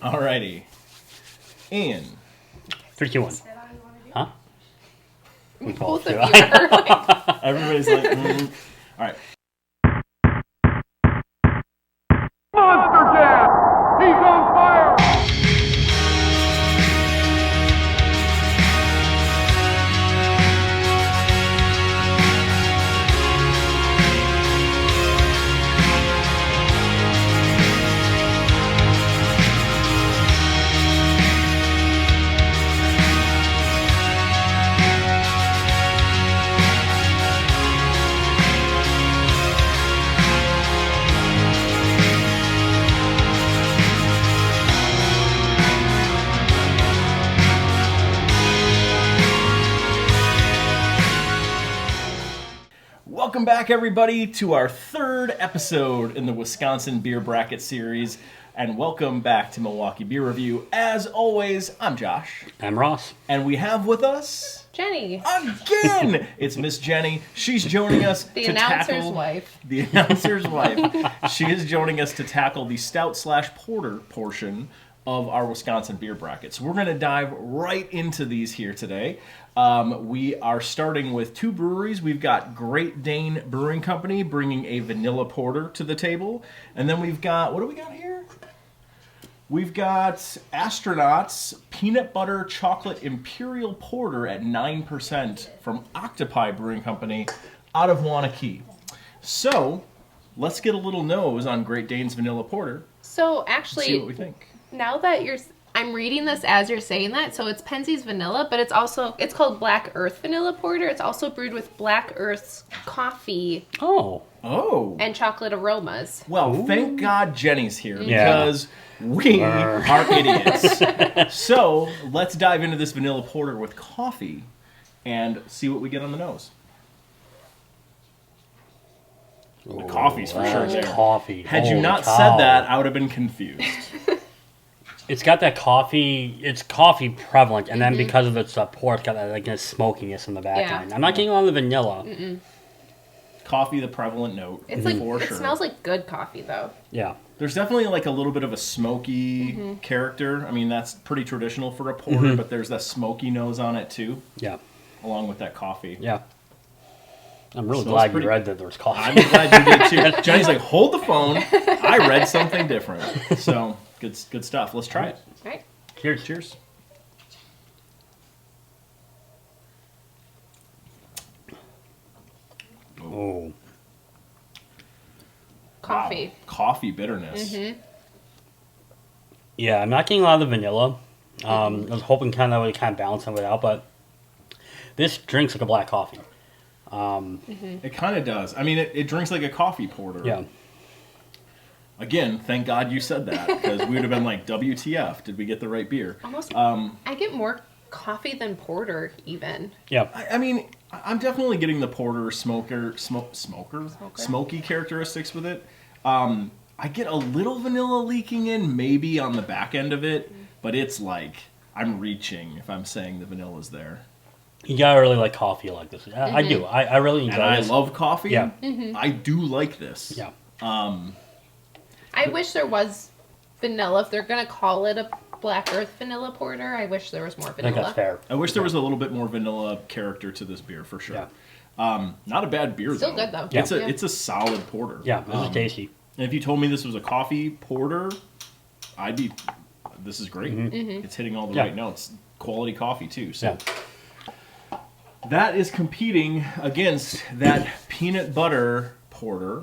Alrighty. And 3, 2, 1. Huh? We Both both of do. you are like, everybody's like, Alright. Monster Gas! He's on fire! Welcome back, everybody, to our third episode in the Wisconsin Beer Bracket Series. And welcome back to Milwaukee Beer Review. As always, I'm Josh. I'm Ross. And we have with us... Jenny, Again! It's Miss Jenny. She's joining us the to announcer's tackle... wife. The announcer's wife. She is joining us to tackle the Stout/Porter portion of our Wisconsin beer bracket. So we're going to dive right into these here today. We are starting with two breweries. We've got Great Dane Brewing Company bringing a vanilla porter to the table. And then we've got, what do we got here? We've got Astronaut's Peanut Butter Chocolate Imperial Porter at 9% from Octopi Brewing Company out of Wanakee. So, let's get a little nose on Great Dane's Vanilla Porter. So See actually, what we think. now that I'm reading this as you're saying that, so it's Pensie's Vanilla, but it's called Black Earth Vanilla Porter. It's also brewed with Black Earth's coffee Oh. Oh. and chocolate aromas. Well, thank God Jenny's here Yeah. because we are idiots. So let's dive into this vanilla porter with coffee and see what we get on the nose. The coffee's for sure there. Coffee. Had you Holy not cow. said that, I would have been confused. It's got that coffee. It's coffee prevalent, and then because of its port, it's got that like smokiness in the background. Yeah. I'm not getting a lot of the vanilla. Coffee, the prevalent note, It's like for it sure. smells like good coffee though. Yeah. There's definitely like a little bit of a smoky character. I mean, that's pretty traditional for a porter, but there's that smoky nose on it too, Yeah. along with that coffee. Yeah. I'm really Smells glad pretty- you read that there was coffee. I'm glad you did too. Jenny's like, hold the phone. I read something different. So, good stuff. Let's try it. Right? Cheers. Cheers. Oh. Coffee. Wow. Coffee bitterness. Yeah, I'm not getting a lot of the vanilla. I was hoping kind of balance some of it out, but this drinks like a black coffee. It kind of does. I mean, it drinks like a coffee porter. Yeah. Again, thank God you said that, because we would have been like, WTF, did we get the right beer? Almost. I get more coffee than porter even. Yeah. I mean, I'm definitely getting the porter smoky characteristics with it. I get a little vanilla leaking in, maybe on the back end of it, but it's like, I'm reaching if I'm saying the vanilla's there. You gotta really like coffee like this. I do. I really enjoy And I this. love coffee. Yeah. I do like this. Yeah. I wish there was vanilla. If they're gonna call it a Black Earth Vanilla Porter, I wish there was more I vanilla. think that's fair. I wish there was a little bit more vanilla character to this beer, for sure. Not a bad beer, Still though. good though. It's Yeah. it's a solid porter. Yeah, this is tasty. And if you told me this was a coffee porter, this is great. It's hitting all the Yeah. right notes. Quality coffee, too. So Yeah. that is competing against that peanut butter porter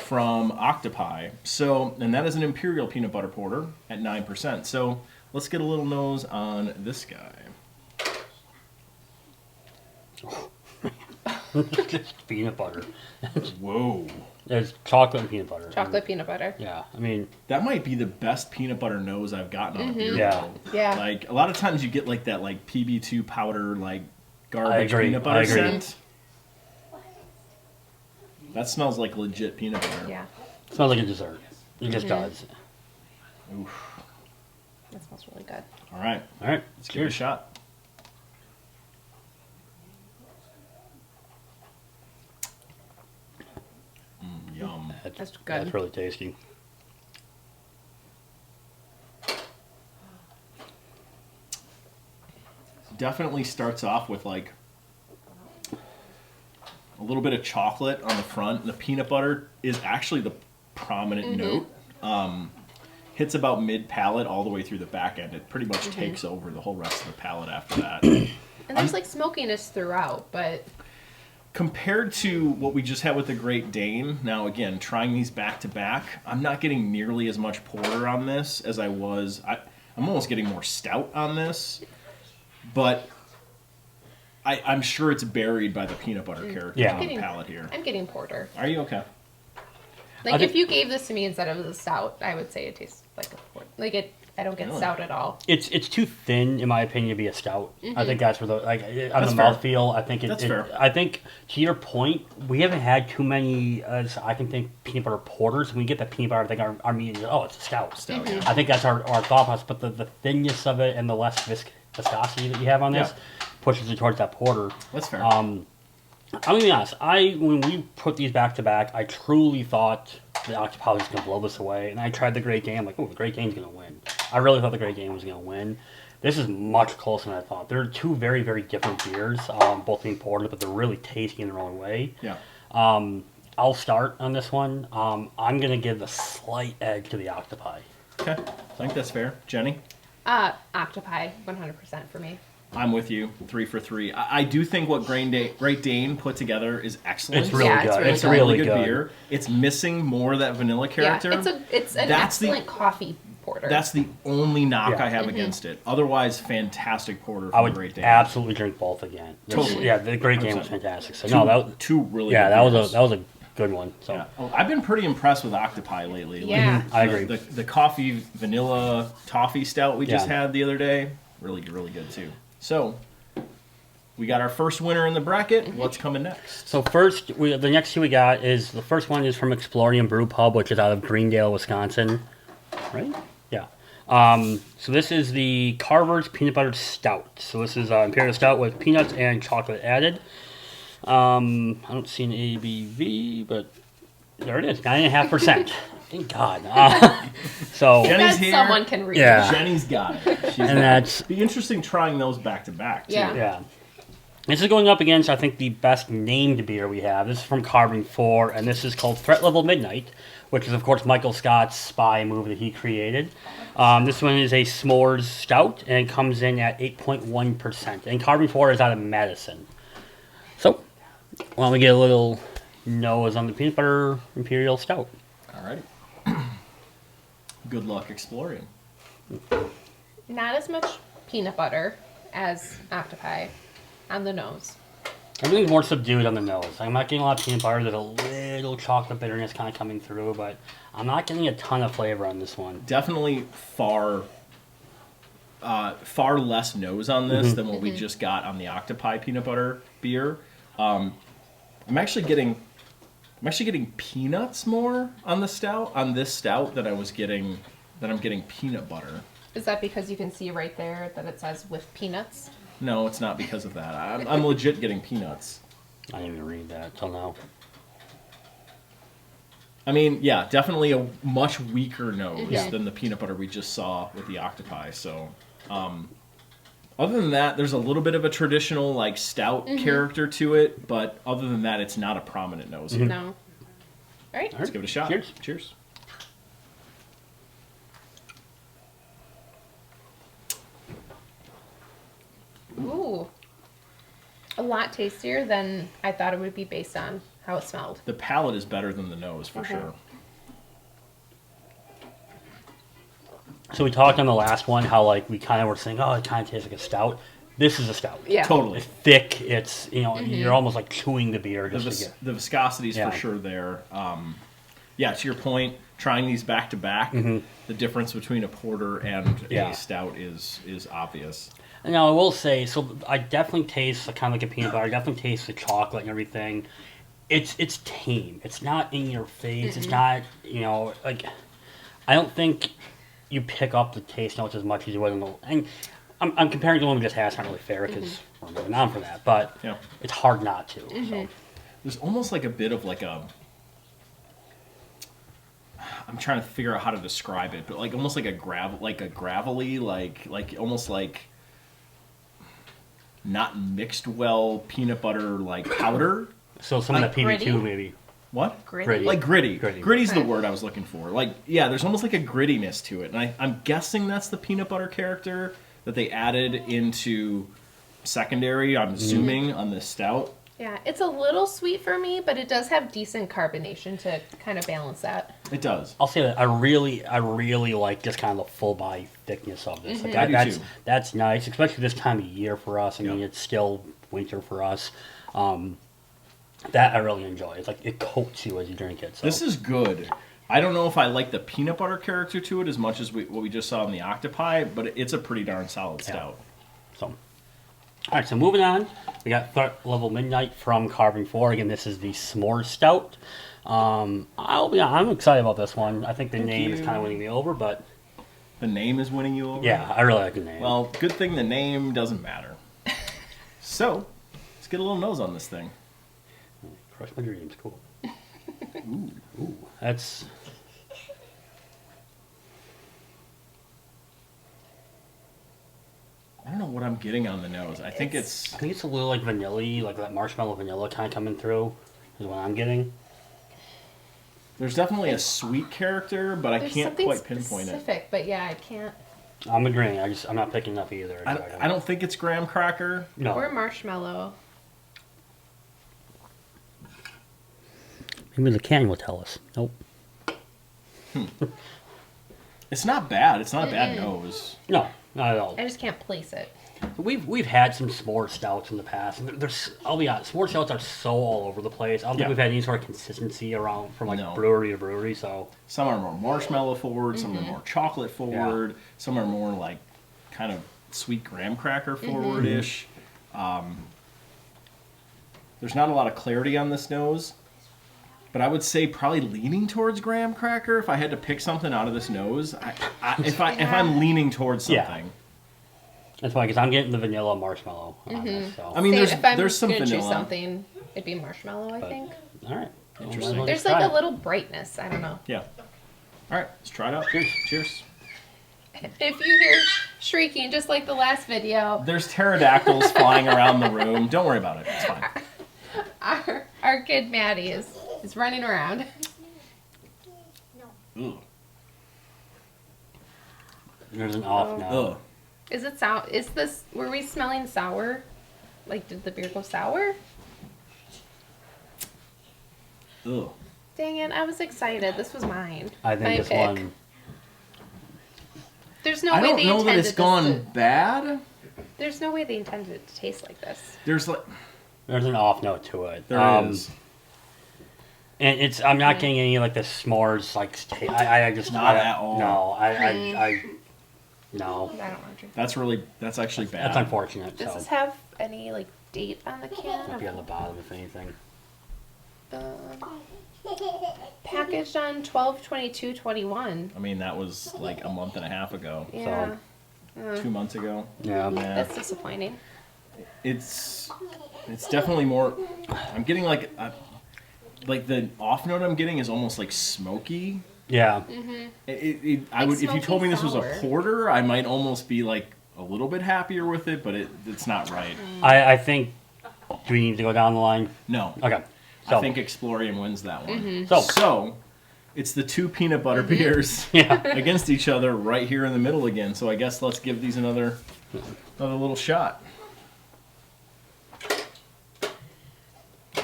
from Octopi. So, and that is an Imperial peanut butter porter at 9%. So let's get a little nose on this guy. Just peanut butter. Whoa. There's chocolate and peanut butter. Chocolate peanut butter. Yeah, I mean, That might be the best peanut butter nose I've gotten on a beer. Yeah. though. Yeah. Like, a lot of times you get like that like PB2 powder, like garbage agree. peanut butter I agree. scent. That smells like legit peanut butter. Yeah. it smells like a dessert. It just does. Oof. That smells really good. All right. All right, Let's give it a shot. Yum. That's good. That's really tasty. definitely starts off with like a little bit of chocolate on the front, and the peanut butter is actually the prominent note. Hits about mid-palate all the way through the back end. It pretty much takes over the whole rest of the palate after that. And there's like smokiness throughout, but Compared to what we just had with the Great Dane, now again, trying these back to back, I'm not getting nearly as much porter on this as I was. I'm almost getting more stout on this, but I'm sure it's buried by the peanut butter character on the palate here. I'm getting porter. Are you okay? Like if you gave this to me instead of a stout, I would say it tastes like a porter. Like I don't get stout at all. It's too thin, in my opinion, to be a stout. I think that's where the on That's the fair. mouthfeel. I think That's fair. I think to your point, we haven't had too many. I can think peanut butter porters. When we get the peanut butter, I think our meaning is it's a stout. Stout, yeah. I think that's our thought process. But the thinness of it and the less viscosity that you have on this pushes it towards that porter. That's fair. I'm gonna be honest. When we put these back to back, I truly thought the Octopi was gonna blow this away, and I tried the Great Dane. I'm like, the Great Dane's gonna win. I really thought the Great Dane was gonna win. This is much closer than I thought. They're two very, very different beers, both being ported, but they're really tasty in their own way. Yeah. I'll start on this one. I'm gonna give a slight edge to the Octopi. Okay. I think that's fair. Jenny? Octopi, 100% for me. I'm with you. 3 for 3. I do think what Great Dane put together is excellent. It's really good. It's It's a really good good beer. It's missing more of that vanilla character. Yeah, it's an excellent coffee porter. That's the only knock Yeah. I have against it. Otherwise, fantastic porter I from would Great Dane. absolutely drink both again. Totally. Yeah, the Great Dane was 100%. fantastic. So Two really yeah, good that beers. was a good one. So Yeah. Oh, I've been pretty impressed with Octopi lately. Yeah. I agree. The coffee vanilla toffee stout we just Yeah. had the other day, really good too. So, we got our first winner in the bracket. What's coming next? So first, the next two we got is the first one is from Explorium Brewpub, which is out of Greendale, Wisconsin. Right? Yeah. So this is the Carver's Peanut Butter Stout. So this is Imperial Stout with peanuts and chocolate added. I don't see an ABV, but there it is, 9.5%. Thank God. So Jenny's That here. someone can read. Yeah. Jenny's got it. She's and that's be interesting trying those back to back too. Yeah. yeah. This is going up against, I think, the best named beer we have. This is from Carving 4, and this is called Threat Level Midnight, which is, of course, Michael Scott's spy move that he created. This one is a s'mores stout, and it comes in at 8.1%. And Carving 4 is out of Madison. So, why don't we get a little nose on the peanut butter Imperial Stout? Alrighty. Good luck exploring. Not as much peanut butter as Octopi on the nose. Everything's more subdued on the nose. I'm not getting a lot of peanut butter. There's a little chocolate bitterness kind of coming through, but I'm not getting a ton of flavor on this one. Definitely far less nose on this than what we just got on the Octopi peanut butter beer. I'm actually getting peanuts more on this stout than I'm getting peanut butter. Is that because you can see right there that it says with peanuts? No, it's not because of that. I'm legit getting peanuts. I didn't even read that till now. I mean, yeah, definitely a much weaker nose than the peanut butter we just saw with the Octopi. So, other than that, there's a little bit of a traditional like stout character to it, but other than that, it's not a prominent nose here. No. All right. Let's give it a shot. Cheers. Cheers. Ooh. A lot tastier than I thought it would be based on how it smelled. The palate is better than the nose for sure. So we talked on the last one how like we kind of were saying, it kind of tastes like a stout. This is a stout. Yeah. Totally. It's thick. It's you're almost like chewing the beer just to get. The viscosity is Yeah. for sure there. Yeah, to your point, trying these back to back, the difference between a porter and Yeah. a stout is obvious. Now I will say, so I definitely taste kind of like a peanut butter. I definitely taste the chocolate and everything. It's tame. It's not in your face. It's not like I don't think you pick up the taste notes as much as you would in the. And I'm comparing to the one we just had. It's not really fair because we're moving on for that, but Yeah. it's hard not to. So. There's almost like a bit of like a. I'm trying to figure out how to describe it, but like almost like a gravelly, like almost like not mixed well peanut butter like powder. So some of Like that PB2 gritty? maybe. What? Gritty. Like gritty. Gritty's the Okay. word I was looking for. Like, yeah, there's almost like a grittiness to it. And I'm guessing that's the peanut butter character that they added into secondary, I'm assuming, on this stout. Yeah, it's a little sweet for me, but it does have decent carbonation to kind of balance that. It does. I'll say that I really like just kind of the full body thickness of this. Like I do that's too. that's nice, especially this time of year for us. I mean, Yeah. it's still winter for us. That I really enjoy. It's like it coats you as you drink it. So. This is good. I don't know if I like the peanut butter character to it as much as what we just saw in the Octopi, but it's a pretty darn solid stout. So, all right. So moving on, we got Threat Level Midnight from Carving 4. Again, this is the S'more Stout. I'm excited about this one. I think the name is you. kind of winning me over, but The name is winning you over? yeah, I really like the name. Well, good thing the name doesn't matter. So, let's get a little nose on this thing. Crush my dreams, cool. Ooh, that's. I don't know what I'm getting on the nose. I think it's I think it's a little like vanilla-y, like that marshmallow vanilla kind of coming through is what I'm getting. there's definitely a sweet character, but I There's can't something quite pinpoint it. specific, but yeah, I can't. I'm agreeing. I'm not picking up either. I don't think it's graham cracker. No. Or marshmallow. Maybe the can will tell us. Nope. It's not bad. It's not a bad nose. No, not at all. I just can't place it. We've had some s'more stouts in the past. And there's, I'll be honest, s'more stouts are so all over the place. I don't think Yeah. we've had any sort of consistency around from like No. brewery to brewery. So Some are more marshmallow forward, some are more chocolate forward, some are more like kind of sweet graham cracker forward ish. There's not a lot of clarity on this nose, but I would say probably leaning towards graham cracker if I had to pick something out of this nose. If I'm leaning towards Yeah. something, that's why, because I'm getting the vanilla marshmallow on this. So I mean, Say if I'm there's some gonna choose vanilla. something, it'd be marshmallow, I But- think. all right. Interesting. Well, There's let's try like a it. little brightness. I don't know. Yeah. All right, let's try it out. Cheers. Cheers. If you hear shrieking, just like the last video, There's pterodactyls flying around the room. Don't worry about it. It's fine. our kid Maddie is running around. Ugh. There's an off now. Ugh. Is it sour? Is this? Were we smelling sour? Like, did the beer go sour? Ugh. Dang it! I was excited. This was mine. I think My this pick. one. There's no I way don't they know that intended it's this gone to- bad. There's no way they intended it to taste like this. There's like There's an off note to it. there is. And it's I'm not getting any like the s'mores like I just Not I, at all. No, I no. I don't want to drink. That's actually bad. That's unfortunate. Does So this have any like date on the can? might be on the bottom if anything. Packaged on 12/22/21. I mean, that was like a month and a half ago. Yeah, 2 months ago. Yeah. Yeah. that's disappointing. It's definitely more. I'm getting like the off note I'm getting is almost like smoky. Yeah. I would if you smoky told me this was a sour. porter, I might almost be like a little bit happier with it, but it's not right. I think do we need to go down the line? No. Okay. So I think Explorium wins that one. so So, it's the two peanut butter beers yeah. against each other right here in the middle again. So I guess let's give these another little shot. Yeah.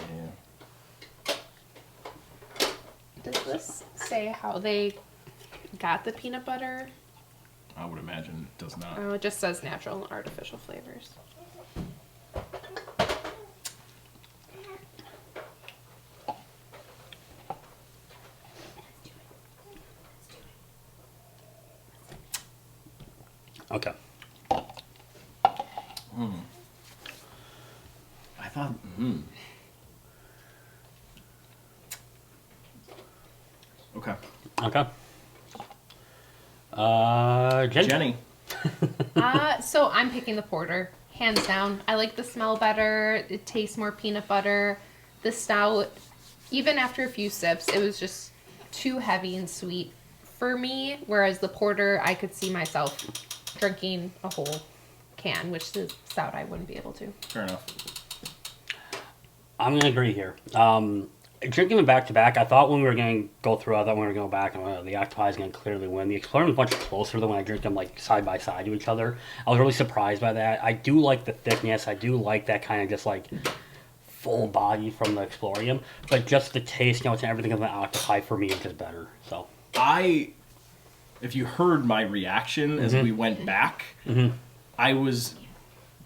Does this say how they got the peanut butter? I would imagine it does not. Oh, it just says natural and artificial flavors. Okay. I thought. Okay. Okay. Jenny. Jenny. So I'm picking the porter, hands down. I like the smell better. It tastes more peanut butter. The stout, even after a few sips, it was just too heavy and sweet for me. Whereas the porter, I could see myself drinking a whole can, which the Stout I wouldn't be able to. Fair enough. I'm gonna agree here. Drinking them back to back, I thought when we were going to go through, I thought we were going to go back and the Octopi is going to clearly win. The Explorium is much closer than when I drink them like side by side to each other. I was really surprised by that. I do like the thickness. I do like that kind of just like full body from the Explorium, but just the taste notes and everything of the Octopi for me is just better. So if you heard my reaction as we went back, I was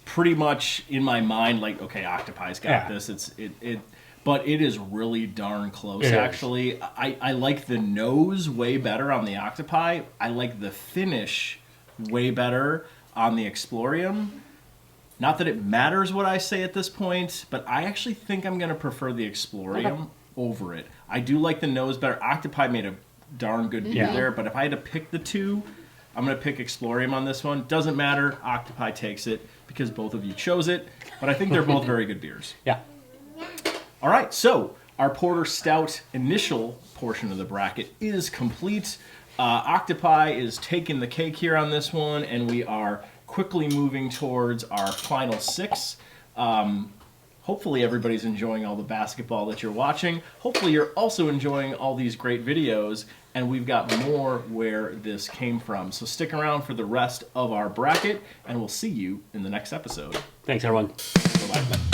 pretty much in my mind like, okay, Octopi's got this. But it is really darn close, actually. I like the nose way better on the Octopi. I like the finish way better on the Explorium. Not that it matters what I say at this point, but I actually think I'm going to prefer the Explorium over it. I do like the nose better. Octopi made a darn good beer there, but if I had to pick the two, I'm going to pick Explorium on this one. Doesn't matter. Octopi takes it because both of you chose it, but I think they're both very good beers. Yeah. All right, so our Porter Stout initial portion of the bracket is complete. Octopi is taking the cake here on this one, and we are quickly moving towards our final six. Hopefully everybody's enjoying all the basketball that you're watching. Hopefully you're also enjoying all these great videos, and we've got more where this came from. So stick around for the rest of our bracket, and we'll see you in the next episode. Thanks, everyone. Bye-bye.